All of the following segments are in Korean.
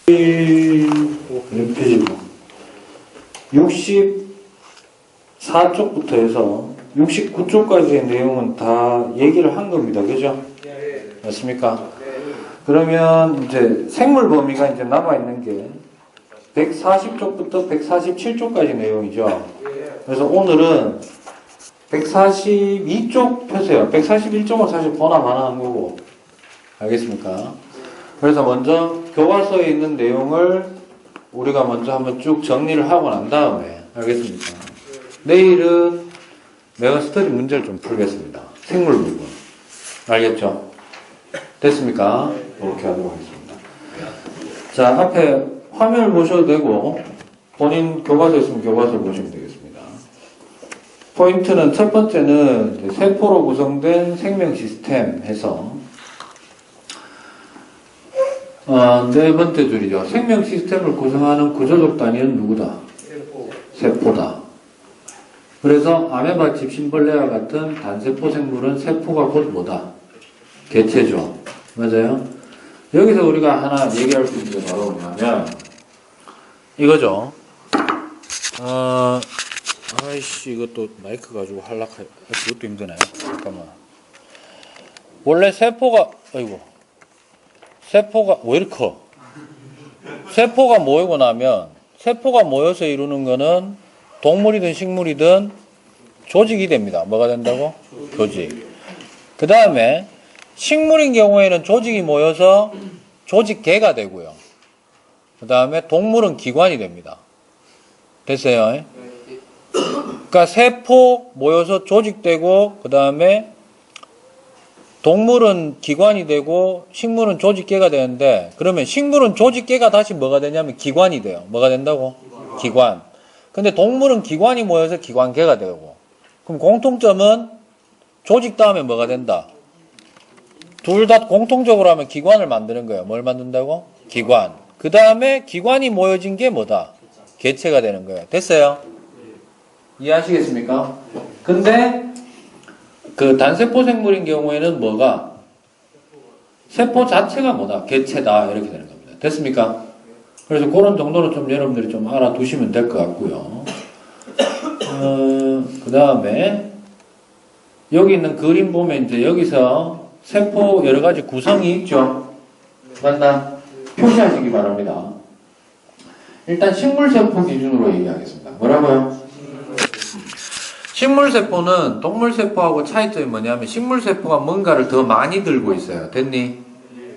몇 페이지고 64쪽부터 해서 69쪽까지의 내용은 다 얘기를 한 겁니다. 그죠? 맞습니까? 그러면 이제 생물 범위가 이제 남아있는 게 140쪽부터 147쪽까지 내용이죠. 그래서 오늘은 142쪽 펴세요. 141쪽은 사실 보나 마나 한 거고. 알겠습니까? 그래서 먼저 교과서에 있는 내용을 우리가 먼저 한번 쭉 정리를 하고 난 다음에, 알겠습니까? 내일은 메가스터디 문제를 좀 풀겠습니다. 생물 부분. 알겠죠? 됐습니까? 이렇게 하도록 하겠습니다. 자, 앞에 화면을 보셔도 되고, 본인 교과서 있으면 교과서를 보시면 되겠습니다. 포인트는 첫 번째는 세포로 구성된 생명 시스템 해서, 네 번째 줄이죠. 생명 시스템을 구성하는 구조적 단위는 누구다? 세포다. 그래서 아메바, 집신벌레와 같은 단세포 생물은 세포가 곧 뭐다? 개체죠. 맞아요? 여기서 우리가 하나 얘기할 수 있는 게 바로 뭐냐면 이거죠. 아이씨, 이것도 마이크 가지고 그것도 힘드네. 잠깐만. 원래 세포가 왜 이렇게 커? 세포가 모이고 나면, 세포가 모여서 이루는 거는 동물이든 식물이든 조직이 됩니다. 뭐가 된다고? 조직. 그 다음에 식물인 경우에는 조직이 모여서 조직계가 되고요. 그 다음에 동물은 기관이 됩니다. 됐어요? 그러니까 세포 모여서 조직되고, 그 다음에 동물은 기관이 되고 식물은 조직계가 되는데, 그러면 식물은 조직계가 다시 뭐가 되냐면 기관이 돼요. 뭐가 된다고? 기관. 근데 동물은 기관이 모여서 기관계가 되고, 그럼 공통점은 조직 다음에 뭐가 된다? 둘 다 공통적으로 하면 기관을 만드는 거예요. 뭘 만든다고? 기관. 그 다음에 기관이 모여진 게 뭐다? 개체가 되는 거예요. 됐어요? 이해하시겠습니까? 근데 그 단세포 생물인 경우에는 뭐가? 세포 자체가 뭐다? 개체다. 이렇게 되는 겁니다. 됐습니까? 그래서 그런 정도는 좀 여러분들이 좀 알아두시면 될 것 같고요. 그 다음에 여기 있는 그림 보면 이제 여기서 세포 여러 가지 구성이 있죠. 맞나? 표시하시기 바랍니다. 일단 식물세포 기준으로 얘기하겠습니다. 뭐라고요? 식물세포는 동물세포하고 차이점이 뭐냐면 식물세포가 뭔가를 더 많이 들고 있어요. 됐니?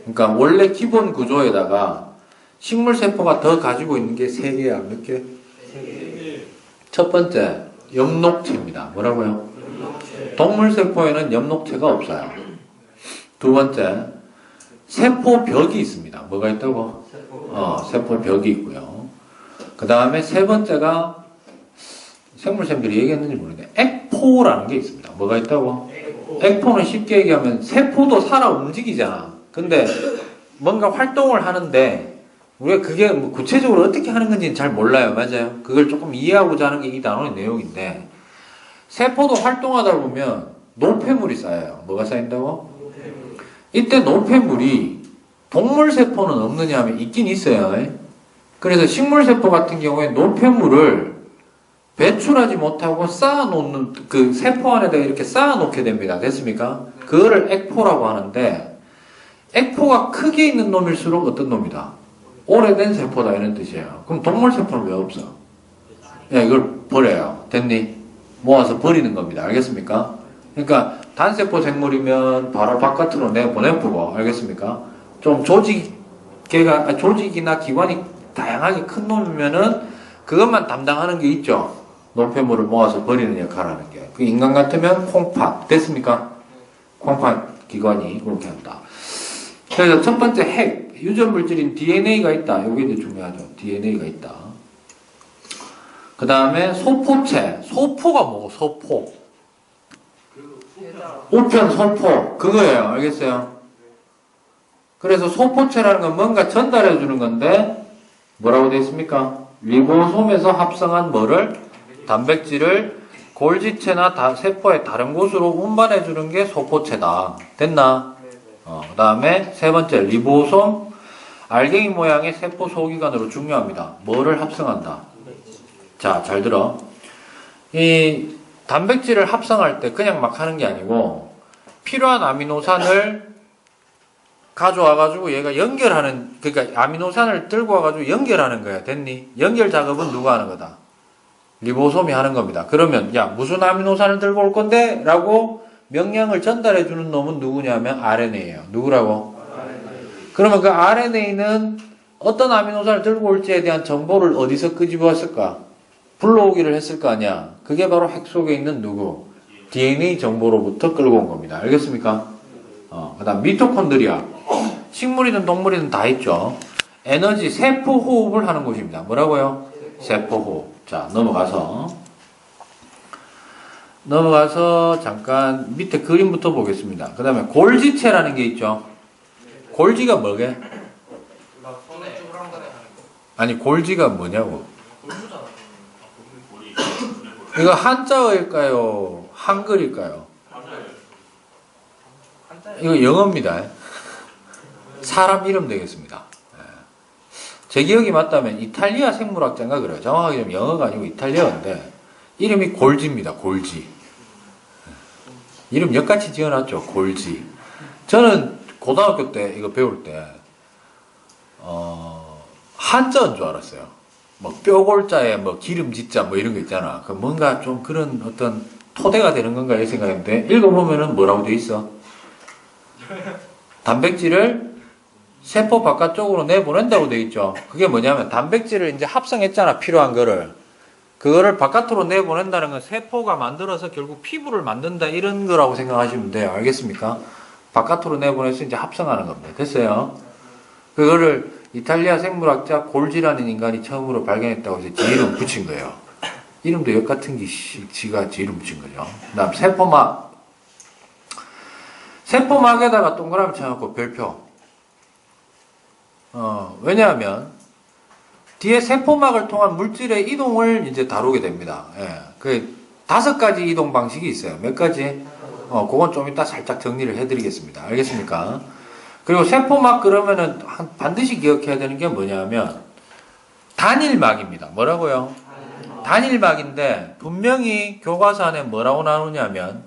그러니까 원래 기본 구조에다가 식물세포가 더 가지고 있는 게 3개야. 몇 개? 3개. 첫 번째, 엽록체입니다. 뭐라고요? 동물세포에는 엽록체가 없어요. 두 번째, 세포벽이 있습니다. 뭐가 있다고? 세포벽이 있고요. 그 다음에 세 번째가 생물쌤들이 얘기했는지 모르겠는데 액포라는 게 있습니다. 뭐가 있다고? 액포는 쉽게 얘기하면 세포도 살아 움직이잖아. 근데 뭔가 활동을 하는데 우리가 그게 뭐 구체적으로 어떻게 하는 건지는 잘 몰라요. 맞아요? 그걸 조금 이해하고자 하는 게 이 단원의 내용인데, 세포도 활동하다 보면 노폐물이 쌓여요. 뭐가 쌓인다고? 이때 노폐물이 동물세포는 없느냐 하면 있긴 있어요. 그래서 식물세포 같은 경우에 노폐물을 배출하지 못하고 쌓아놓는, 그 세포 안에다가 이렇게 쌓아놓게 됩니다. 됐습니까? 그거를 액포라고 하는데, 액포가 크게 있는 놈일수록 어떤 놈이다? 오래된 세포다, 이런 뜻이에요. 그럼 동물세포는 왜 없어? 야, 이걸 버려요. 됐니? 모아서 버리는 겁니다. 알겠습니까? 그러니까 단세포 생물이면 바로 바깥으로 내보내고, 알겠습니까? 좀 조직이나 기관이 다양하게 큰 놈이면은 그것만 담당하는 게 있죠. 노폐물을 모아서 버리는 역할을 하는 게. 그 인간 같으면 콩팥. 됐습니까? 콩팥 기관이 그렇게 한다. 그래서 첫 번째 핵, 유전물질인 DNA가 있다. 이게 이제 중요하죠. DNA가 있다. 그 다음에 소포체. 소포가 뭐고? 소포. 우편, 소포. 그거예요. 알겠어요? 그래서 소포체라는 건 뭔가 전달해 주는 건데, 뭐라고 되어 있습니까? 리보솜에서 합성한 뭐를? 단백질을 골지체나 세포의 다른 곳으로 운반해 주는 게 소포체다. 됐나? 그 다음에 세 번째, 리보솜 알갱이 모양의 세포 소기관으로 중요합니다. 뭐를 합성한다? 자, 잘 들어. 이 단백질을 합성할 때 그냥 막 하는 게 아니고 필요한 아미노산을 가져와가지고 얘가 연결하는, 그러니까 아미노산을 들고 와가지고 연결하는 거야. 됐니? 연결 작업은 누가 하는 거다? 리보솜이 하는 겁니다. 그러면 야, 무슨 아미노산을 들고 올 건데? 라고 명령을 전달해 주는 놈은 누구냐면 RNA예요. 누구라고? 그러면 그 RNA는 어떤 아미노산을 들고 올지에 대한 정보를 어디서 끄집어왔을까? 불러오기를 했을 거 아니야. 그게 바로 핵 속에 있는 누구? DNA 정보로부터 끌고 온 겁니다. 알겠습니까? 그 다음 미토콘드리아. 식물이든 동물이든 다 있죠. 에너지 세포 호흡을 하는 곳입니다. 뭐라고요? 세포 호흡. 자, 넘어가서 잠깐 밑에 그림부터 보겠습니다. 그 다음에 골지체라는 게 있죠. 골지가 뭐게? 아니, 골지가 뭐냐고. 이거 한자어일까요? 한글일까요? 이거 영어입니다. 사람 이름 되겠습니다. 제 기억이 맞다면 이탈리아 생물학자인가 그래요. 정확하게 좀 영어가 아니고 이탈리아인데 이름이 골지입니다. 골지. 이름 역같이 지어놨죠. 골지. 저는 고등학교 때 이거 배울 때 한자인 줄 알았어요. 뭐 뼈골자에 뭐 기름짓자 뭐 이런 거 있잖아. 그 뭔가 좀 그런 어떤 토대가 되는 건가 이 생각했는데 읽어보면은 뭐라고 돼 있어? 단백질을 세포 바깥쪽으로 내보낸다고 돼 있죠. 그게 뭐냐면 단백질을 이제 합성했잖아. 필요한 거를. 그거를 바깥으로 내보낸다는 건 세포가 만들어서 결국 피부를 만든다 이런 거라고 생각하시면 돼요. 알겠습니까? 바깥으로 내보내서 이제 합성하는 겁니다. 됐어요? 그거를 이탈리아 생물학자 골지라는 인간이 처음으로 발견했다고 해서 지 이름 붙인 거예요. 이름도 역 같은 게 지가 지 이름 붙인 거죠. 그 다음 세포막. 세포막에다가 동그라미 쳐놓고 별표. 왜냐하면 뒤에 세포막을 통한 물질의 이동을 이제 다루게 됩니다. 예. 그 5가지 이동 방식이 있어요. 몇 가지? 그건 좀 이따 살짝 정리를 해드리겠습니다. 알겠습니까? 그리고 세포막 그러면은 반드시 기억해야 되는 게 뭐냐면 단일막입니다. 뭐라고요? 단일막인데 분명히 교과서 안에 뭐라고 나오냐면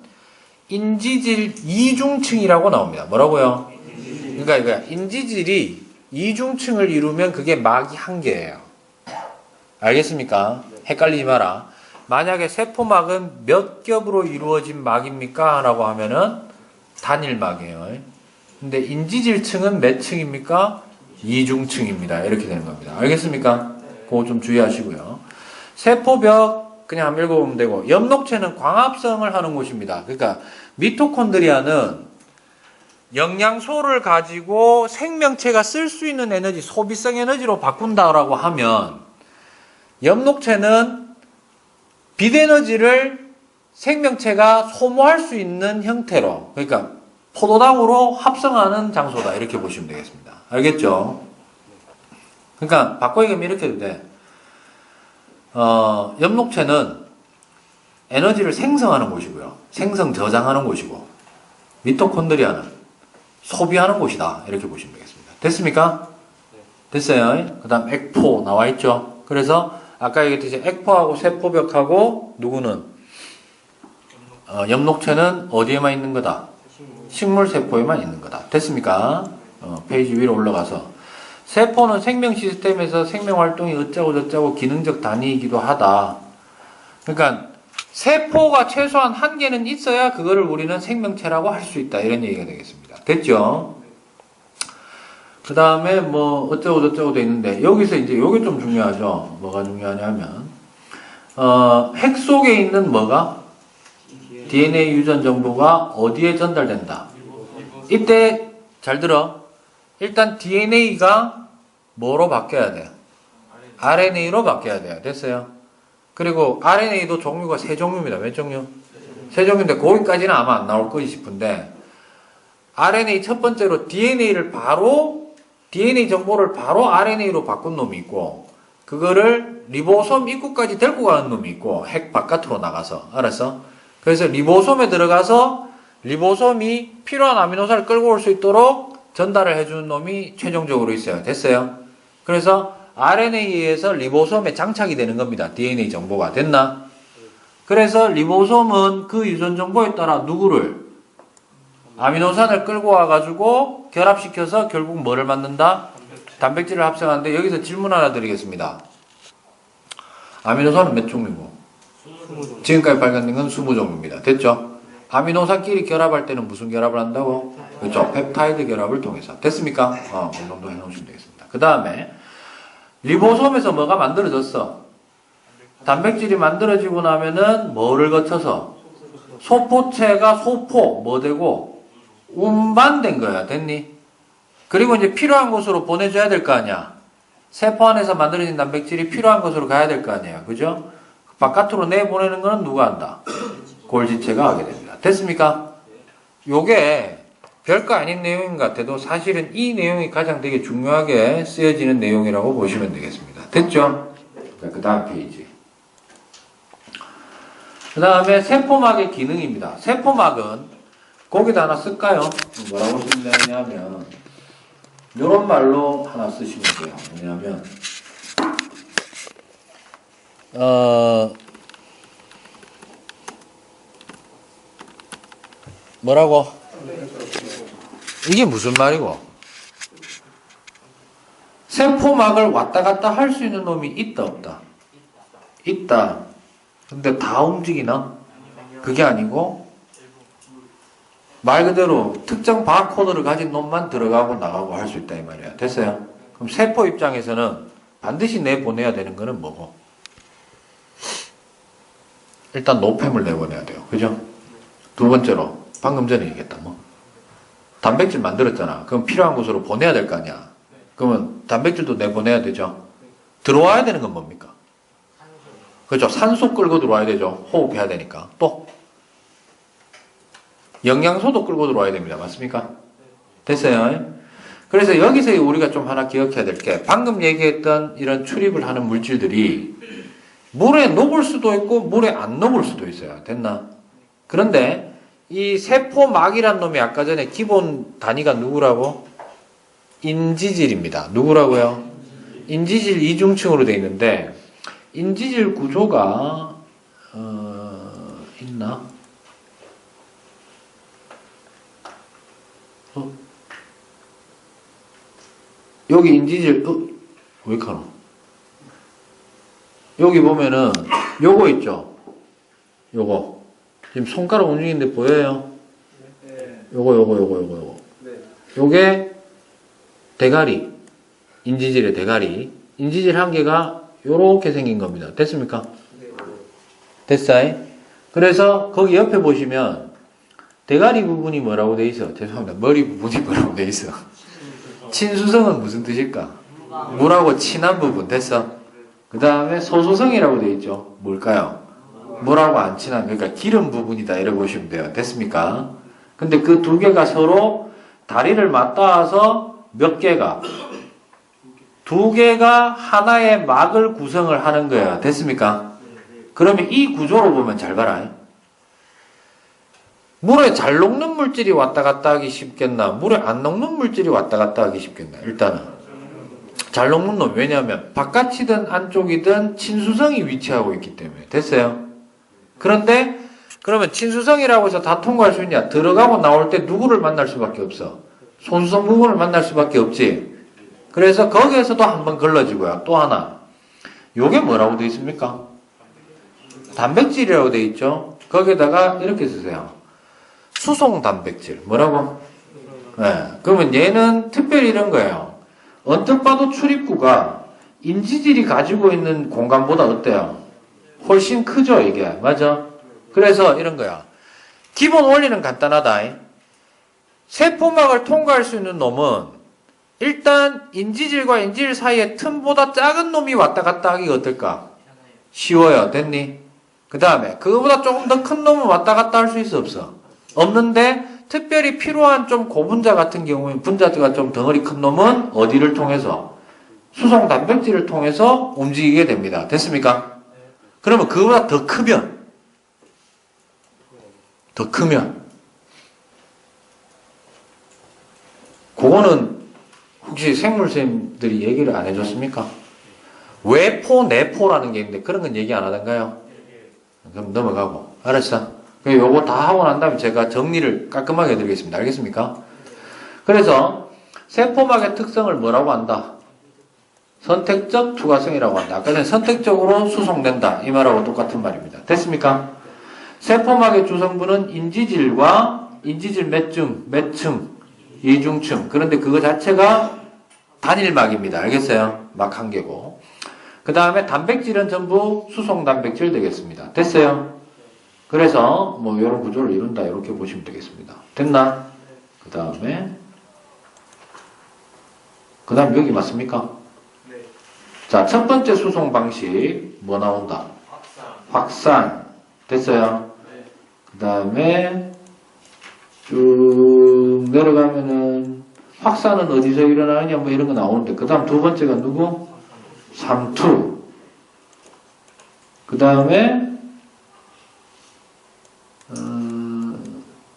인지질 이중층이라고 나옵니다. 뭐라고요? 그러니까 이거 인지질이 이중층을 이루면 그게 막이 한 개예요. 알겠습니까? 헷갈리지 마라. 만약에 세포막은 몇 겹으로 이루어진 막입니까? 라고 하면은 단일막이에요. 근데 인지질층은 몇 층입니까? 이중층입니다. 이렇게 되는 겁니다. 알겠습니까? 그거 좀 주의하시고요. 세포벽 그냥 한번 읽어보면 되고 엽록체는 광합성을 하는 곳입니다. 그러니까 미토콘드리아는 영양소를 가지고 생명체가 쓸 수 있는 에너지, 소비성 에너지로 바꾼다라고 하면 엽록체는 빛에너지를 생명체가 소모할 수 있는 형태로, 그러니까 포도당으로 합성하는 장소다 이렇게 보시면 되겠습니다. 알겠죠? 그러니까 바꿔 얘기하면 이렇게 해도 돼. 엽록체는 에너지를 생성하는 곳이고요. 생성 저장하는 곳이고 미토콘드리아는 소비하는 곳이다. 이렇게 보시면 되겠습니다. 됐습니까? 됐어요. 그 다음 액포 나와 있죠. 그래서 아까 얘기했듯이 액포하고 세포벽하고 누구는 엽록체는 어디에만 있는 거다? 식물세포에만 있는 거다. 됐습니까? 페이지 위로 올라가서 세포는 생명 시스템에서 생명활동이 어쩌고 저쩌고 기능적 단위이기도 하다. 그러니까 세포가 최소한 한 개는 있어야 그거를 우리는 생명체라고 할 수 있다. 이런 얘기가 되겠습니다. 됐죠? 그 다음에 뭐 어쩌고 저쩌고 돼 있는데 여기서 이제 요게 좀 중요하죠. 뭐가 중요하냐면 핵 속에 있는 뭐가? DNA 유전 정보가 어디에 전달된다. 이때 잘 들어. 일단 DNA가 뭐로 바뀌어야 돼요? RNA로 바뀌어야 돼요. 됐어요? 그리고 RNA도 종류가 3종류입니다. 몇 종류? 3종류인데 거기까지는 아마 안 나올 거지 싶은데 RNA 첫 번째로 DNA 정보를 바로 RNA로 바꾼 놈이 있고 그거를 리보솜 입구까지 데리고 가는 놈이 있고 핵 바깥으로 나가서 알았어? 그래서 리보솜에 들어가서 리보솜이 필요한 아미노산을 끌고 올 수 있도록 전달을 해주는 놈이 최종적으로 있어요. 됐어요? 그래서 RNA에서 리보솜에 장착이 되는 겁니다. DNA 정보가. 됐나? 그래서 리보솜은 그 유전 정보에 따라 누구를? 아미노산을 끌고 와가지고 결합시켜서 결국 뭐를 만든다? 단백질을 합성하는데 여기서 질문 하나 드리겠습니다. 아미노산은 몇 종류고? 지금까지 발견된 건 20종류입니다. 됐죠? 아미노산끼리 결합할 때는 무슨 결합을 한다고? 그렇죠? 펩타이드 결합을 통해서. 됐습니까? 이 정도 해놓으시면 되겠습니다. 그 다음에 리보솜에서 뭐가 만들어졌어? 단백질이 만들어지고 나면은 뭐를 거쳐서? 소포체가 소포, 뭐 되고? 운반된 거야. 됐니? 그리고 이제 필요한 곳으로 보내줘야 될 거 아니야. 세포 안에서 만들어진 단백질이 필요한 곳으로 가야 될 거 아니에요. 그죠? 바깥으로 내보내는 거는 누가 한다? 골지체가 하게 됩니다. 됐습니까? 요게 별거 아닌 내용인 것 같아도 사실은 이 내용이 가장 되게 중요하게 쓰여지는 내용이라고 보시면 되겠습니다. 됐죠? 그 다음 페이지. 그 다음에 세포막의 기능입니다. 세포막은 거기다 하나 쓸까요? 뭐라고 쓰면 되냐면 이런 말로 하나 쓰시면 돼요. 뭐냐면 뭐라고? 이게 무슨 말이고? 세포막을 왔다 갔다 할 수 있는 놈이 있다 없다? 있다. 근데 다 움직이나? 그게 아니고 말 그대로 특정 바코드를 가진 놈만 들어가고 나가고 할 수 있다 이 말이야. 됐어요? 그럼 세포 입장에서는 반드시 내보내야 되는 거는 뭐고? 일단 노폐물 내보내야 돼요. 그죠? 두 번째로 방금 전에 얘기했다 뭐 단백질 만들었잖아. 그럼 필요한 곳으로 보내야 될 거 아니야. 그러면 단백질도 내보내야 되죠. 들어와야 되는 건 뭡니까? 그렇죠. 산소 끌고 들어와야 되죠. 호흡해야 되니까. 또 영양소도 끌고 들어와야 됩니다. 맞습니까? 됐어요? 그래서 여기서 우리가 좀 하나 기억해야 될 게 방금 얘기했던 이런 출입을 하는 물질들이 물에 녹을 수도 있고 물에 안 녹을 수도 있어요. 됐나? 그런데 이 세포막이란 놈이 아까 전에 기본 단위가 누구라고? 인지질입니다. 누구라고요? 인지질 이중층으로 되어 있는데 인지질 구조가 있나? 여기 인지질 왜 이렇게 여기 보면은 요거 있죠? 요거 지금 손가락 움직이는데 보여요? 요거 요게 대가리 인지질의 대가리 인지질 한 개가 요렇게 생긴 겁니다. 됐습니까? 됐어요? 그래서 거기 옆에 보시면 대가리 부분이 뭐라고 돼 있어? 죄송합니다. 머리 부분이 뭐라고 돼 있어? 친수성은 무슨 뜻일까? 물하고 친한 부분. 됐어? 그 다음에 소수성이라고 돼 있죠? 뭘까요? 물하고 안 친한, 그러니까 기름 부분이다 이렇게 보시면 돼요. 됐습니까? 근데 그 두 개가 서로 다리를 맞닿아서 몇 개가? 두 개가 하나의 막을 구성을 하는 거예요. 됐습니까? 그러면 이 구조로 보면 잘 봐라. 물에 잘 녹는 물질이 왔다 갔다 하기 쉽겠나? 물에 안 녹는 물질이 왔다 갔다 하기 쉽겠나? 일단은 잘 녹는 놈. 왜냐하면 바깥이든 안쪽이든 친수성이 위치하고 있기 때문에. 됐어요? 그런데 그러면 친수성이라고 해서 다 통과할 수 있냐? 들어가고 나올 때 누구를 만날 수밖에 없어? 소수성 부분을 만날 수밖에 없지. 그래서 거기에서도 한번 걸러지고요. 또 하나. 요게 뭐라고 되어 있습니까? 단백질이라고 되어 있죠? 거기에다가 이렇게 쓰세요. 수송 단백질. 뭐라고? 네. 그러면 얘는 특별히 이런 거예요. 언뜻 봐도 출입구가 인지질이 가지고 있는 공간보다 어때요? 훨씬 크죠, 이게. 맞아? 그래서 이런 거야. 기본 원리는 간단하다. 세포막을 통과할 수 있는 놈은 일단 인지질과 인지질 사이의 틈보다 작은 놈이 왔다 갔다 하기가 어떨까? 쉬워요. 됐니? 그 다음에 그거보다 조금 더 큰 놈은 왔다 갔다 할 수 있어 없어? 없는데 특별히 필요한 좀 고분자 같은 경우에 분자가 좀 덩어리 큰 놈은 어디를 통해서? 수송 단백질을 통해서 움직이게 됩니다. 됐습니까? 그러면 그거보다 더 크면 그거는 혹시 생물쌤들이 얘기를 안 해줬습니까? 외포, 내포라는 게 있는데 그런 건 얘기 안 하던가요? 그럼 넘어가고. 알았어? 요거 다 하고 난 다음에 제가 정리를 깔끔하게 해드리겠습니다. 알겠습니까? 그래서 세포막의 특성을 뭐라고 한다? 선택적 투과성이라고 한다. 아까 전에 선택적으로 수송된다. 이 말하고 똑같은 말입니다. 됐습니까? 세포막의 주성분은 인지질 몇 층, 이중층. 그런데 그거 자체가 단일막입니다. 알겠어요? 막 한 개고. 그 다음에 단백질은 전부 수송 단백질 되겠습니다. 됐어요? 그래서 뭐 이런 구조를 이룬다. 이렇게 보시면 되겠습니다. 됐나? 그 다음 여기 맞습니까? 네. 자, 첫 번째 수송 방식 뭐 나온다? 확산. 됐어요? 네. 그 다음에 쭉 내려가면은 확산은 어디서 일어나느냐 뭐 이런 거 나오는데 그 다음 두 번째가 누구? 삼투. 그 다음에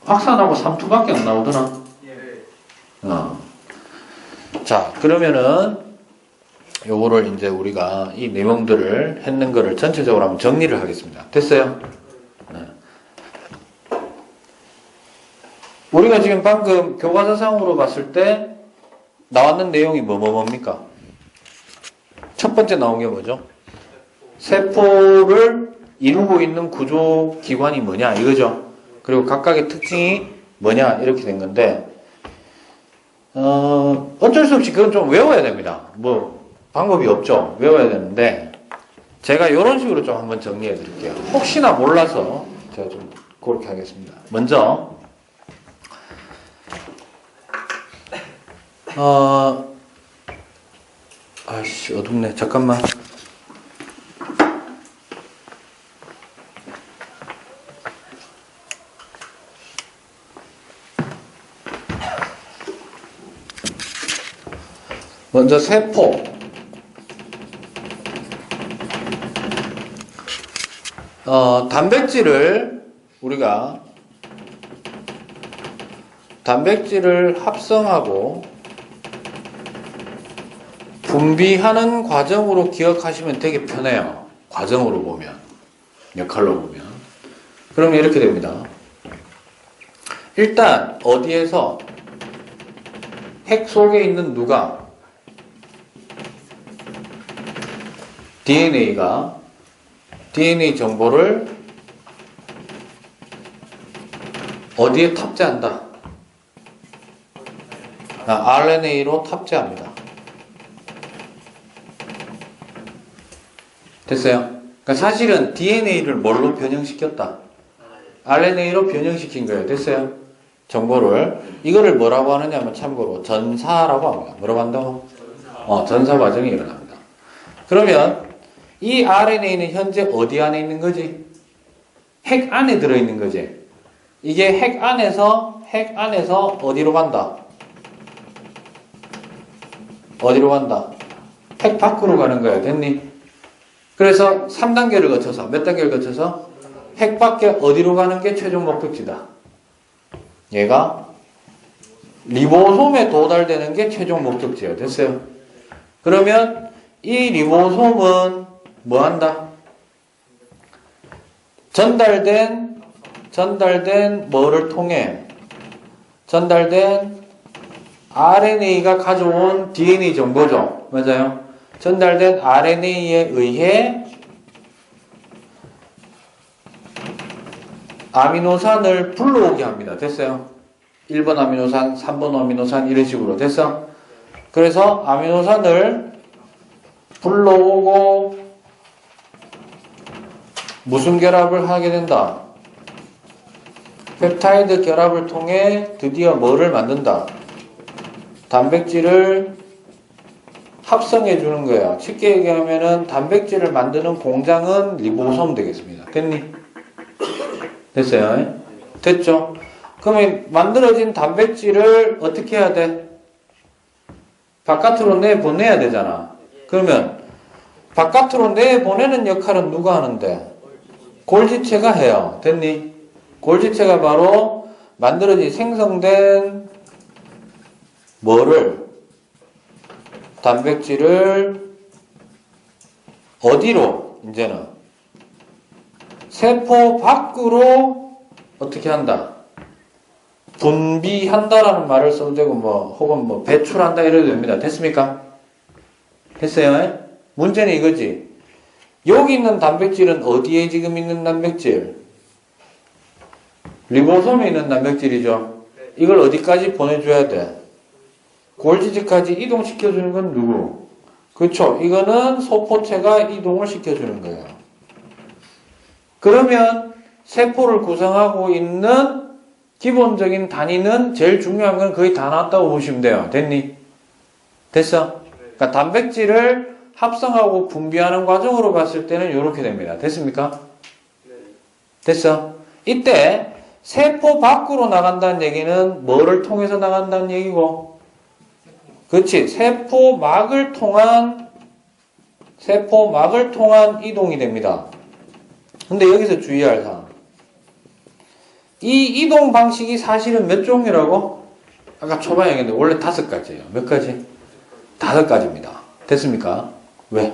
확산하고 삼투밖에 안 나오더나? 자, 그러면은 요거를 이제 우리가 이 내용들을 했는 거를 전체적으로 한번 정리를 하겠습니다. 됐어요? 네. 우리가 지금 방금 교과서상으로 봤을 때 나왔는 내용이 뭡니까? 첫 번째 나온 게 뭐죠? 세포를 이루고 있는 구조 기관이 뭐냐 이거죠. 그리고 각각의 특징이 뭐냐 이렇게 된 건데 어쩔 수 없이 그건 좀 외워야 됩니다. 뭐 방법이 없죠. 외워야 되는데 제가 이런 식으로 좀 한번 정리해 드릴게요. 혹시나 몰라서 제가 좀 그렇게 하겠습니다. 먼저 아이씨 어둡네. 잠깐만. 먼저 세포. 단백질을 합성하고 분비하는 과정으로 기억하시면 되게 편해요. 과정으로 보면. 역할로 보면. 그러면 이렇게 됩니다. 일단 어디에서 핵 속에 있는 누가 DNA가 DNA 정보를 어디에 탑재한다? RNA로 탑재합니다. 됐어요? 그러니까 사실은 DNA를 뭘로 변형시켰다? RNA로 변형시킨 거예요. 됐어요? 정보를. 이거를 뭐라고 하느냐면 참고로 전사라고 합니다. 뭐라고 한다고? 전사 과정이 일어납니다. 그러면 이 RNA는 현재 어디 안에 있는 거지? 핵 안에 들어있는 거지. 이게 핵 안에서 어디로 간다? 어디로 간다? 핵 밖으로 가는 거야. 됐니? 그래서 3단계를 거쳐서 몇 단계를 거쳐서 핵 밖에 어디로 가는 게 최종 목적지다. 얘가 리보솜에 도달되는 게 최종 목적지예요. 됐어요? 그러면 이 리보솜은 뭐 한다? 전달된 뭐를 통해 전달된 RNA가 가져온 DNA 정보죠. 맞아요? 전달된 RNA에 의해 아미노산을 불러오게 합니다. 됐어요? 1번 아미노산, 3번 아미노산 이런 식으로 됐어? 그래서 아미노산을 불러오고 무슨 결합을 하게 된다? 펩타이드 결합을 통해 드디어 뭐를 만든다? 단백질을 합성해 주는 거야. 쉽게 얘기하면은 단백질을 만드는 공장은 리보솜 되겠습니다. 됐니? 됐어요? 됐죠? 그러면 만들어진 단백질을 어떻게 해야 돼? 바깥으로 내보내야 되잖아. 그러면 바깥으로 내보내는 역할은 누가 하는데? 골지체가 해요. 됐니? 골지체가 바로 만들어진 생성된 단백질을 어디로 이제는 세포 밖으로 어떻게 한다? 분비한다라는 말을 써도 되고 혹은 배출한다 이래도 됩니다. 됐습니까? 됐어요? 문제는 이거지. 여기 있는 단백질은 어디에 지금 있는 단백질? 리보솜에 있는 단백질이죠. 이걸 어디까지 보내줘야 돼? 골지지까지 이동시켜주는 건 누구? 그렇죠. 이거는 소포체가 이동을 시켜주는 거예요. 그러면 세포를 구성하고 있는 기본적인 단위는 제일 중요한 건 거의 다 나왔다고 보시면 돼요. 됐니? 됐어? 그러니까 단백질을 합성하고 분비하는 과정으로 봤을 때는 이렇게 됩니다. 됐습니까? 됐어? 이때 세포 밖으로 나간다는 얘기는 뭐를 통해서 나간다는 얘기고? 그렇지. 세포막을 통한 이동이 됩니다. 근데 여기서 주의할 사항. 이 이동 방식이 사실은 몇 종류라고? 아까 초반에 얘기했는데 원래 5가지예요. 몇 가지? 5가지입니다. 됐습니까? 왜?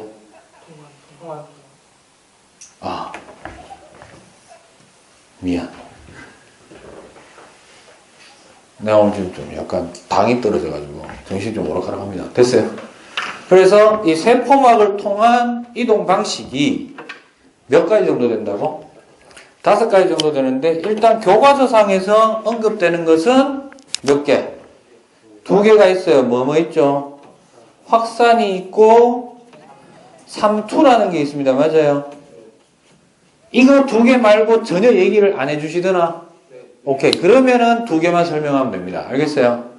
미안. 내가 오늘 좀 약간 당이 떨어져가지고 정신이 좀 오락가락합니다. 됐어요? 그래서 이 세포막을 통한 이동 방식이 몇 가지 정도 된다고? 5가지 정도 되는데 일단 교과서상에서 언급되는 것은 몇 개? 2개가 있어요. 뭐 있죠? 확산이 있고 삼투라는 게 있습니다. 맞아요? 이거 2개 말고 전혀 얘기를 안 해주시더나? 오케이. 그러면은 2개만 설명하면 됩니다. 알겠어요?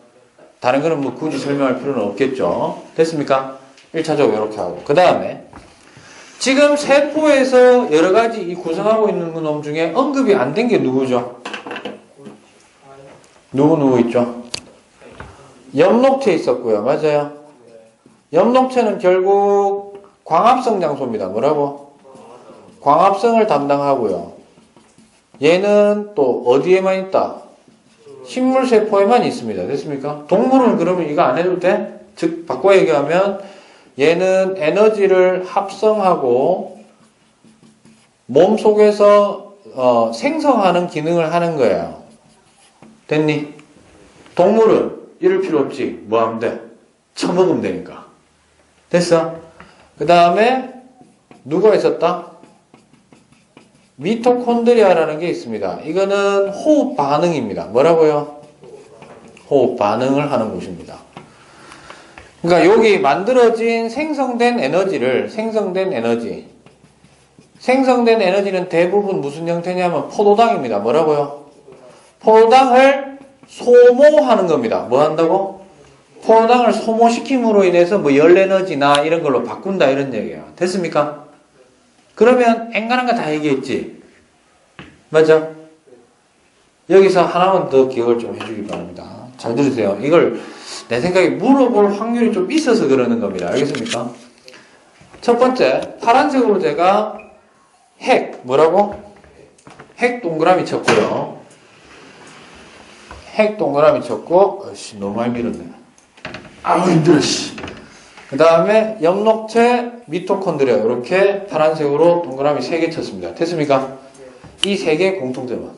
다른 거는 굳이 설명할 필요는 없겠죠? 됐습니까? 1차적으로 이렇게 하고. 그 다음에 지금 세포에서 여러 가지 이 구성하고 있는 놈 중에 언급이 안 된 게 누구죠? 누구 있죠? 엽록체 있었고요. 맞아요? 엽록체는 결국 광합성 장소입니다. 뭐라고? 광합성을 담당하고요. 얘는 또 어디에만 있다? 식물세포에만 있습니다. 됐습니까? 동물은 그러면 이거 안 해도 돼? 즉 바꿔 얘기하면 얘는 에너지를 합성하고 몸속에서 생성하는 기능을 하는 거예요. 됐니? 동물은 이럴 필요 없지. 뭐 하면 돼? 처먹으면 되니까. 됐어? 그 다음에 누가 있었다? 미토콘드리아라는 게 있습니다. 이거는 호흡 반응입니다. 뭐라고요? 호흡 반응을 하는 곳입니다. 그러니까 여기 만들어진 생성된 에너지는 대부분 무슨 형태냐면 포도당입니다. 뭐라고요? 포도당을 소모하는 겁니다. 뭐 한다고? 포도당을 소모시킴으로 인해서 열 에너지나 이런 걸로 바꾼다 이런 얘기예요. 됐습니까? 그러면 앵간한 거 다 얘기했지? 맞아? 여기서 하나만 더 기억을 좀 해주기 바랍니다. 잘 들으세요. 이걸 내 생각에 물어볼 확률이 좀 있어서 그러는 겁니다. 알겠습니까? 첫 번째, 파란색으로 제가 뭐라고? 핵 동그라미 쳤고요. 핵 동그라미 쳤고, 너무 많이 밀었네. 아우, 힘들어, 그 다음에 엽록체, 미토콘드리아 이렇게 파란색으로 동그라미 3개 쳤습니다. 됐습니까? 이 3개의 공통점은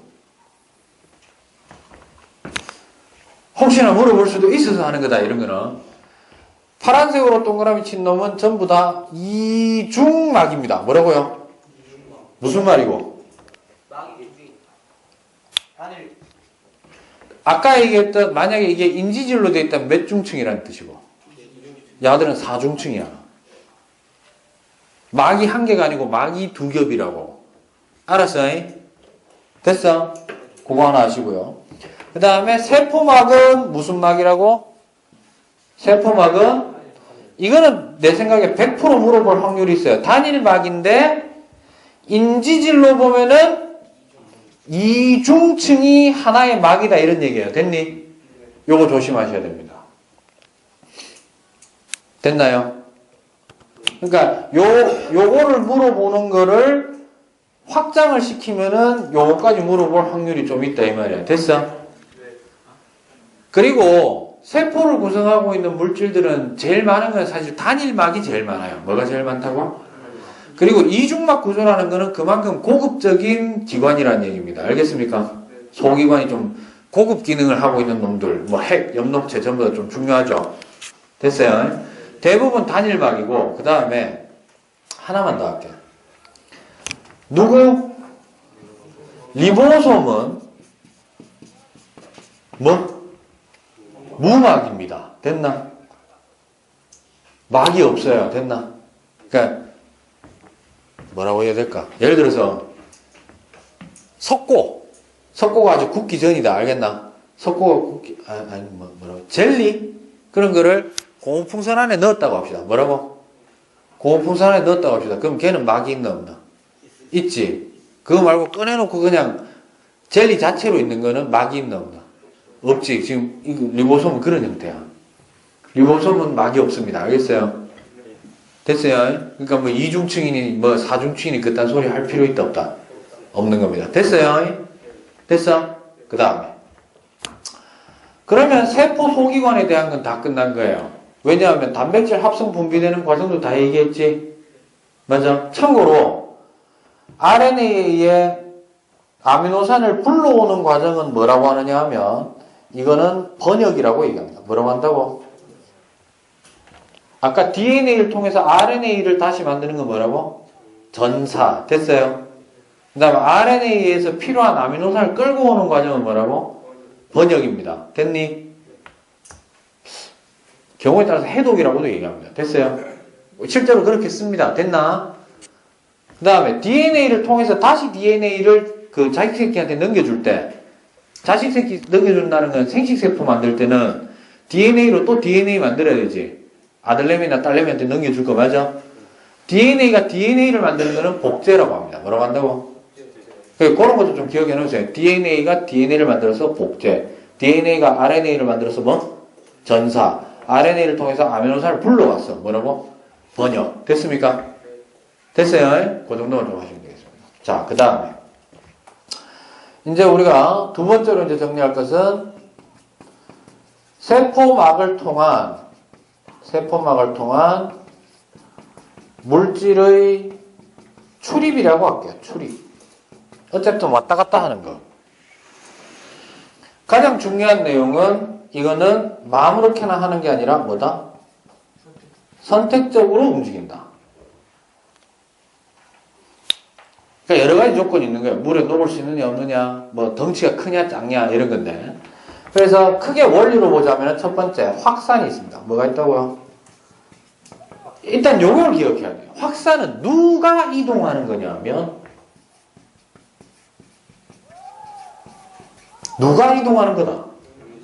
혹시나 물어볼 수도 있어서 하는 거다 이런 거는 파란색으로 동그라미 친 놈은 전부 다 이중막입니다. 뭐라고요? 무슨 말이고? 아까 얘기했던 만약에 이게 인지질로 되어 있다면 몇 중층이라는 뜻이고 야들은 4중층이야. 막이 1개가 아니고 막이 2겹이라고. 알았어? 됐어? 그거 하나 아시고요. 그 다음에 세포막은 무슨 막이라고? 세포막은 이거는 내 생각에 100% 물어볼 확률이 있어요. 단일막인데 인지질로 보면은 이중층이 하나의 막이다 이런 얘기예요. 됐니? 요거 조심하셔야 됩니다. 됐나요? 그러니까 요거를 물어보는 거를 확장을 시키면은 요거까지 물어볼 확률이 좀 있다 이 말이야. 됐어? 그리고 세포를 구성하고 있는 물질들은 제일 많은 건 사실 단일막이 제일 많아요. 뭐가 제일 많다고? 그리고 이중막 구조라는 거는 그만큼 고급적인 기관이라는 얘기입니다. 알겠습니까? 소기관이 좀 고급 기능을 하고 있는 놈들, 뭐 핵, 엽록체 전부 다 좀 중요하죠. 됐어요? 대부분 단일막이고, 그 다음에 하나만 더 할게요. 누구? 리보솜은 뭐? 무막입니다. 됐나? 막이 없어요. 됐나? 그러니까 뭐라고 해야 될까? 예를 들어서 석고가 아주 굳기 전이다. 알겠나? 석고가 굳기 뭐라고? 젤리 그런 거를 고무풍선 안에 넣었다고 합시다. 뭐라고? 고무풍선 안에 넣었다고 합시다. 그럼 걔는 막이 있나 없나? 있지. 그거 말고 꺼내놓고 그냥 젤리 자체로 있는 거는 막이 있나 없나? 없지. 지금 리보솜은 그런 형태야. 리보솜은 막이 없습니다. 알겠어요? 됐어요? 그러니까 뭐 이중층이니 뭐 사중층이니 그딴 소리 할 필요 있다 없다? 없는 겁니다. 됐어요? 됐어? 그 다음에 그러면 세포 소기관에 대한 건 다 끝난 거예요. 왜냐하면 단백질 합성 분비되는 과정도 다 얘기했지? 맞아? 참고로 RNA의 아미노산을 불러오는 과정은 뭐라고 하느냐 하면 이거는 번역이라고 얘기합니다. 뭐라고 한다고? 아까 DNA를 통해서 RNA를 다시 만드는 건 뭐라고? 전사. 됐어요? 그 다음에 RNA에서 필요한 아미노산을 끌고 오는 과정은 뭐라고? 번역입니다. 됐니? 경우에 따라서 해독이라고도 얘기합니다. 됐어요? 실제로 그렇게 씁니다. 됐나? 그 다음에 DNA를 통해서 다시 DNA를 그 자식새끼한테 넘겨줄 때 자식새끼 넘겨준다는 건 생식세포 만들 때는 DNA로 또 DNA 만들어야 되지. 아들내미나 딸내미한테 넘겨줄 거 맞아? DNA가 DNA를 만드는 거는 복제라고 합니다. 뭐라고 한다고? 그런 것도 좀 기억해 놓으세요. DNA가 DNA를 만들어서 복제, DNA가 RNA를 만들어서 뭐? 전사, RNA를 통해서 아미노산을 불러왔어. 뭐라고? 번역. 됐습니까? 됐어요? 그 정도만 좀 하시면 되겠습니다. 자, 그 다음에 이제 우리가 두 번째로 이제 정리할 것은 세포막을 통한 물질의 출입이라고 할게요. 출입. 어쨌든 왔다 갔다 하는 거. 가장 중요한 내용은 이거는 아무렇게나 하는 게 아니라 뭐다? 선택적으로 움직인다. 그러니까 여러 가지 조건이 있는 거예요. 물에 녹을 수 있느냐 없느냐, 뭐 덩치가 크냐 작냐 이런 건데. 그래서 크게 원리로 보자면 첫 번째 확산이 있습니다. 뭐가 있다고요? 일단 요걸 기억해야 돼요. 확산은 누가 이동하는 거냐면 누가 이동하는 거다?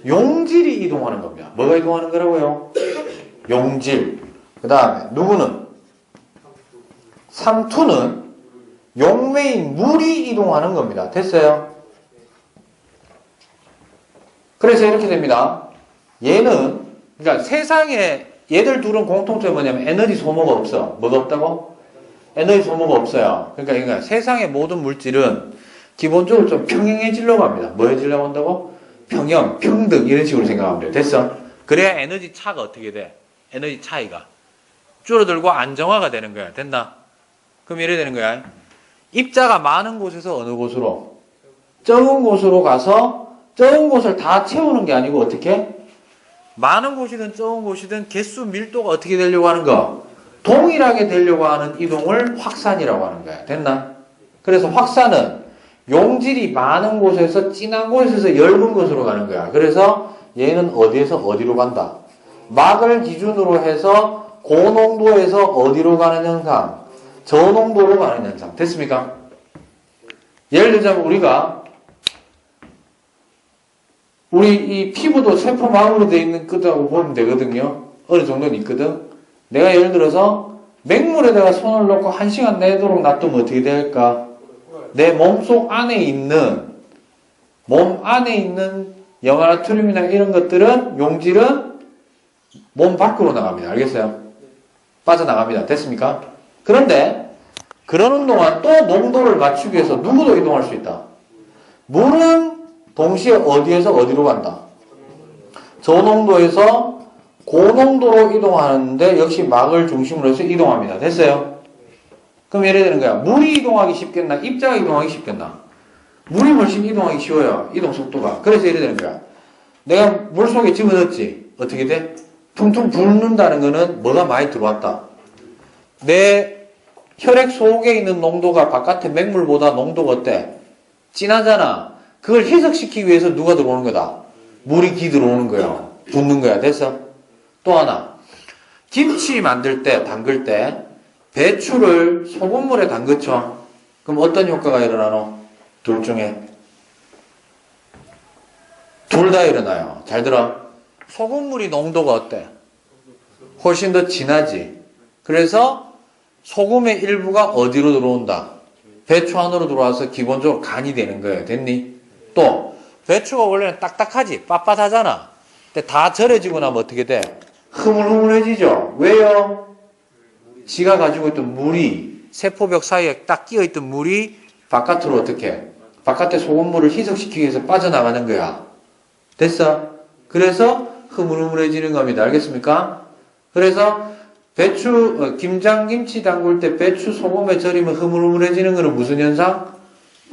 용질이 이동하는 겁니다. 뭐가 이동하는 거라고요? 용질. 그 다음에 누구는? 삼투는 용매인 물이 이동하는 겁니다. 됐어요? 그래서 이렇게 됩니다. 얘는 그러니까 세상에 얘들 둘은 공통점이 뭐냐면 에너지 소모가 없어. 뭐가 없다고? 에너지 소모가 없어요. 그러니까 세상의 모든 물질은 기본적으로 좀 평행해지려고 합니다. 뭐 해지려고 한다고? 평형, 평등 이런 식으로 생각하면 돼요. 됐어? 그래야 에너지 차가 어떻게 돼? 에너지 차이가 줄어들고 안정화가 되는 거야. 됐나? 그럼 이래 되는 거야. 입자가 많은 곳에서 어느 곳으로? 적은 곳으로 가서 적은 곳을 다 채우는 게 아니고 어떻게? 많은 곳이든 적은 곳이든 개수 밀도가 어떻게 되려고 하는 거? 동일하게 되려고 하는 이동을 확산이라고 하는 거야. 됐나? 그래서 확산은 용질이 많은 곳에서 진한 곳에서 엷은 곳으로 가는 거야. 그래서 얘는 어디에서 어디로 간다? 막을 기준으로 해서 고농도에서 어디로 가는 현상? 저농도로 가는 현상. 됐습니까? 예를 들자면 우리 이 피부도 세포막으로 되어 있는 거라고 보면 되거든요. 어느 정도는 있거든. 내가 예를 들어서 맹물에다가 손을 넣고 1시간 내도록 놔두면 어떻게 될까? 내 몸속 안에 있는 염화나트륨이나 이런 것들은 용질은 몸 밖으로 나갑니다. 알겠어요? 빠져나갑니다. 됐습니까? 그런데 그러는 동안 또 농도를 맞추기 위해서 누구도 이동할 수 있다. 물은 동시에 어디에서 어디로 간다? 저농도에서 고농도로 이동하는데 역시 막을 중심으로 해서 이동합니다. 됐어요? 그럼 예를 드는 거야. 물이 이동하기 쉽겠나? 입자가 이동하기 쉽겠나? 물이 훨씬 이동하기 쉬워요. 이동 속도가. 그래서 예를 드는 거야. 내가 물속에 집어넣었지. 어떻게 돼? 퉁퉁 붓는다는 거는 뭐가 많이 들어왔다. 내 혈액 속에 있는 농도가 바깥의 맹물보다 농도가 어때? 진하잖아. 그걸 희석시키기 위해서 누가 들어오는 거다? 물이 기 들어오는 거야. 붓는 거야. 됐어? 또 하나. 김치 만들 때, 담글 때 배추를 소금물에 담그죠. 그럼 어떤 효과가 일어나노? 둘 중에. 둘 다 일어나요. 잘 들어. 소금물이 농도가 어때? 훨씬 더 진하지. 그래서 소금의 일부가 어디로 들어온다? 배추 안으로 들어와서 기본적으로 간이 되는 거예요. 됐니? 또 배추가 원래는 딱딱하지. 빳빳하잖아. 근데 다 절여지고 나면 어떻게 돼? 흐물흐물해지죠. 왜요? 지가 가지고 있던 물이 세포벽 사이에 딱 끼어있던 물이 바깥으로 어떻게? 바깥에 소금물을 희석시키기 위해서 빠져나가는 거야. 됐어? 그래서 흐물흐물해지는 겁니다. 알겠습니까? 그래서 배추, 김장김치 담글 때 배추 소금에 절이면 흐물흐물해지는 거는 무슨 현상?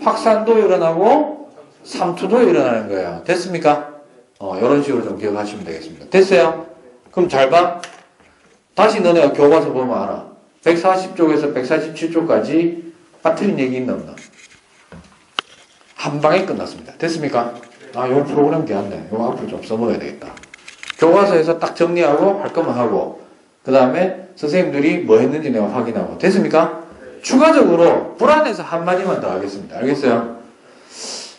확산도 일어나고 삼투도 일어나는 거예요. 됐습니까? 이런 식으로 좀 기억하시면 되겠습니다. 됐어요? 그럼 잘 봐. 다시 너네가 교과서 보면 알아. 140쪽에서 147쪽까지 빠뜨린 얘기 있나 없나? 한 방에 끝났습니다. 됐습니까? 요 프로그램 괜찮네. 요 앞으로 좀 써먹어야 되겠다. 교과서에서 딱 정리하고 할 거만 하고 그 다음에 선생님들이 뭐 했는지 내가 확인하고. 됐습니까? 추가적으로 불안해서 한마디만 더 하겠습니다. 알겠어요?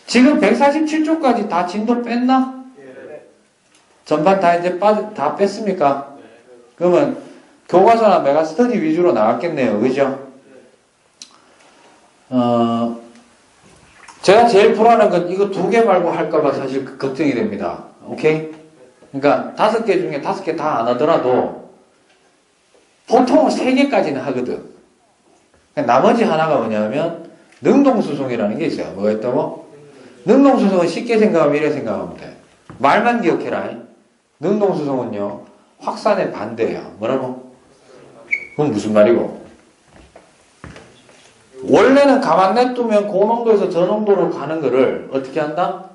지금 147쪽까지 다 진도 뺐나? 전반 다 이제 다 뺐습니까? 그러면 교과서나 메가스터디 위주로 나왔겠네요. 그죠? 제가 제일 불안한 건 이거 2개 말고 할까봐 사실 걱정이 됩니다. 오케이? 그러니까 5개 중에 5개 다 안 하더라도 보통은 3개까지는 하거든. 나머지 하나가 뭐냐면 능동수송이라는 게 있어요. 뭐가 있다고? 능동수송은 쉽게 생각하면 이래 생각하면 돼. 말만 기억해라. 능동수송은요. 확산의 반대예요. 뭐라고? 그건 무슨 말이고? 원래는 가만 냅두면 고농도에서 저농도로 가는 거를 어떻게 한다?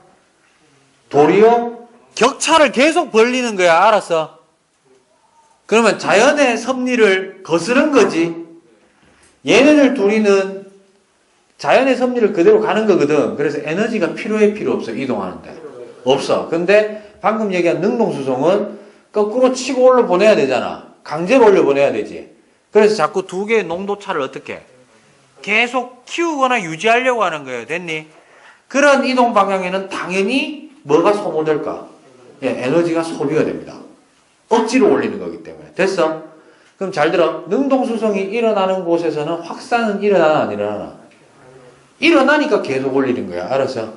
도리어 격차를 계속 벌리는 거야. 알았어? 그러면 자연의 섭리를 거스른 거지. 얘네들 둘이는 자연의 섭리를 그대로 가는 거거든. 그래서 에너지가 필요해 필요 없어. 이동하는데. 없어. 근데 방금 얘기한 능동수송은 거꾸로 치고 올려 보내야 되잖아. 강제로 올려 보내야 되지. 그래서 자꾸 2개의 농도 차를 어떻게 계속 키우거나 유지하려고 하는 거예요. 됐니? 그런 이동 방향에는 당연히 뭐가 소모될까? 에너지가 소비가 됩니다. 억지로 올리는 거기 때문에. 됐어? 그럼 잘 들어. 능동수송이 일어나는 곳에서는 확산은 일어나나 안 일어나나? 일어나니까 계속 올리는 거야. 알았어?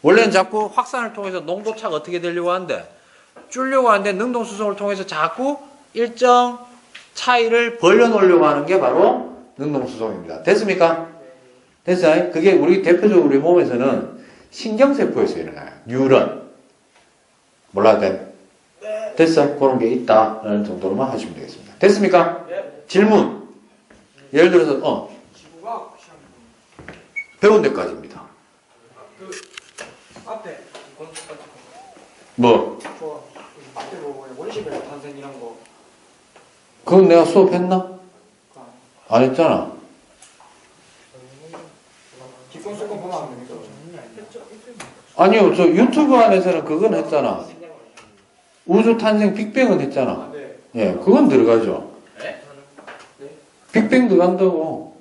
원래는 자꾸 확산을 통해서 농도차가 어떻게 되려고 하는데 줄려고 하는데 능동수송을 통해서 자꾸 일정 차이를 벌려놓으려고 하는 게 바로 능동수송입니다. 됐습니까? 됐어요? 그게 우리 대표적으로 우리 몸에서는 신경세포에서 일어나요. 뉴런. 몰라도 돼? 됐어? 그런 게 있다라는 정도로만 하시면 되겠습니다. 됐습니까? 질문. 예를 들어서 배운 데까지입니다. 앞에 뭐? 앞에 뭐 원시별 탄생 이런 거 그건 내가 수업했나? 안 했잖아. 기본 수건 보면 안 됩니까? 아니요, 저 유튜브 안에서는 그건 했잖아. 우주 탄생 빅뱅은 했잖아. 네. 예, 그건 들어가죠. 빅뱅 들어간다고.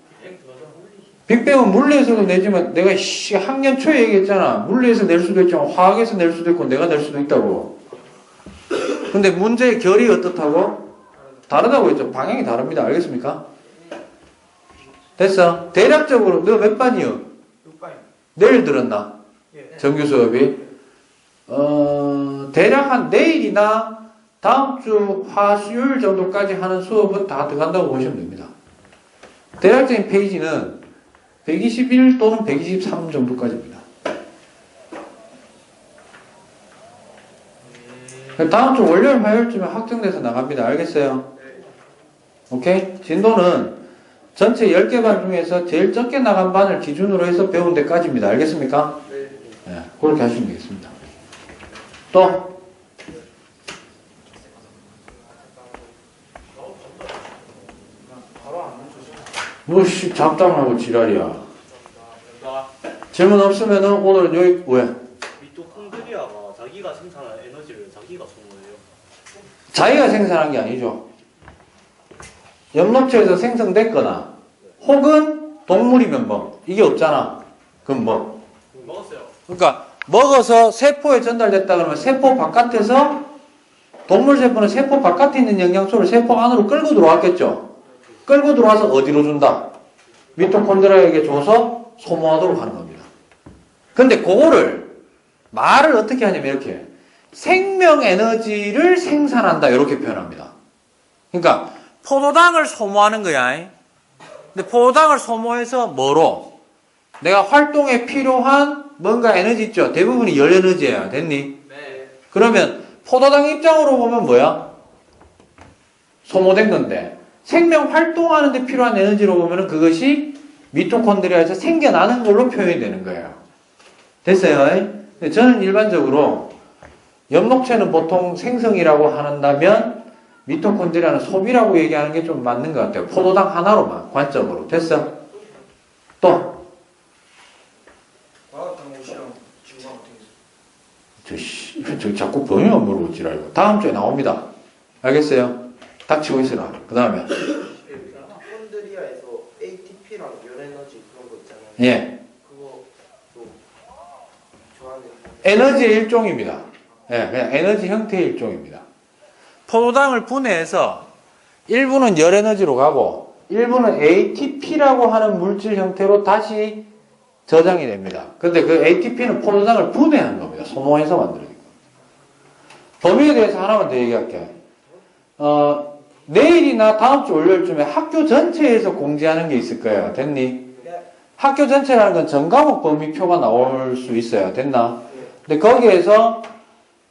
빅뱅은 물리에서도 내지만 내가 학년 초에 얘기했잖아. 물리에서 낼 수도 있지만 화학에서 낼 수도 있고 내가 낼 수도 있다고. 근데 문제의 결이 어떻다고? 다르다고 했죠. 방향이 다릅니다. 알겠습니까? 됐어. 대략적으로 너 몇 반이요? 6반입니다. 내일 들었나? 예. 정규 수업이? 대략 한 내일이나 다음 주 화수요일 정도까지 하는 수업은 다 들어간다고 보시면 됩니다. 대략적인 페이지는 121 또는 123 정도까지입니다. 다음 주 월요일, 화요일쯤에 확정돼서 나갑니다. 알겠어요? 오케이? 진도는 전체 10개 반 중에서 제일 적게 나간 반을 기준으로 해서 배운 데까지입니다. 알겠습니까? 네, 그렇게 하시면 되겠습니다. 또? 바로 안 맞추죠. 뭐씨 잡담하고 지랄이야. 질문 없으면은 오늘은 여기 왜? 미토콘드리아가 자기가 생산한 에너지를 자기가 소모해요. 자기가 생산한 게 아니죠. 엽록체에서 생성됐거나 혹은 동물이면 뭐 이게 없잖아. 그럼 뭐? 먹었어요. 그러니까 먹어서 세포에 전달됐다 그러면 세포 바깥에서 동물 세포는 세포 바깥에 있는 영양소를 세포 안으로 끌고 들어왔겠죠. 끌고 들어와서 어디로 준다? 미토콘드리아에게 줘서 소모하도록 하는 겁니다. 근데 그거를 말을 어떻게 하냐면 이렇게 생명 에너지를 생산한다 이렇게 표현합니다. 그러니까 포도당을 소모하는 거야. 근데 포도당을 소모해서 뭐로? 내가 활동에 필요한 뭔가 에너지 있죠. 대부분이 열 에너지야. 됐니? 네. 그러면 포도당 입장으로 보면 뭐야? 소모된 건데 생명 활동하는 데 필요한 에너지로 보면 그것이 미토콘드리아에서 생겨나는 걸로 표현이 되는 거예요. 됐어요? 근데 저는 일반적으로 엽록체는 보통 생성이라고 한다면 미토콘드리아는 소비라고 얘기하는 게 좀 맞는 것 같아요. 포도당 하나로만 관점으로. 됐어? 또? 과학탐구 실험 지구가 어떻게 있어요? 저 자꾸 범위만 물어보 지랄고. 다음 주에 나옵니다. 알겠어요? 닥치고 있으라. 그 다음에. 콘드리아에서 ATP랑 열에너지 그런 거 있잖아요. 예. 그거 좀 좋아하는 에너지의 일종입니다. 예, 그냥 에너지 형태의 일종입니다. 포도당을 분해해서 일부는 열 에너지로 가고 일부는 ATP라고 하는 물질 형태로 다시 저장이 됩니다. 근데 그 ATP는 포도당을 분해한 겁니다. 소모해서 만들어진 겁니다. 범위에 대해서 하나만 더 얘기할게요. 내일이나 다음 주 월요일쯤에 학교 전체에서 공지하는 게 있을 거예요. 됐니? 학교 전체라는 건 전 과목 범위표가 나올 수 있어요. 됐나? 근데 거기에서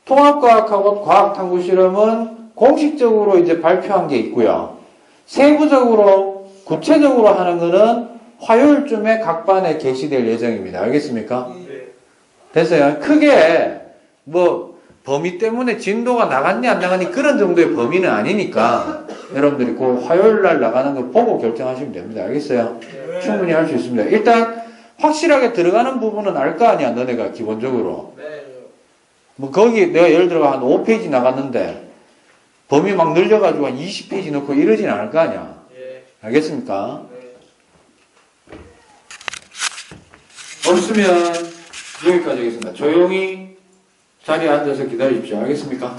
통합과학하고 과학탐구 실험은 공식적으로 이제 발표한 게 있고요. 세부적으로, 구체적으로 하는 거는 화요일쯤에 각 반에 게시될 예정입니다. 알겠습니까? 됐어요? 크게, 범위 때문에 진도가 나갔니 안 나갔니 그런 정도의 범위는 아니니까 여러분들이 그 화요일 날 나가는 거 보고 결정하시면 됩니다. 알겠어요? 충분히 할 수 있습니다. 일단, 확실하게 들어가는 부분은 알 거 아니야, 너네가 기본적으로. 거기 내가 예를 들어 한 5페이지 나갔는데 범위 막 늘려가지고 한 20페이지 넣고 이러진 않을 거 아니야. 알겠습니까? 없으면 여기까지 하겠습니다. 조용히 자리에 앉아서 기다리십시오. 알겠습니까?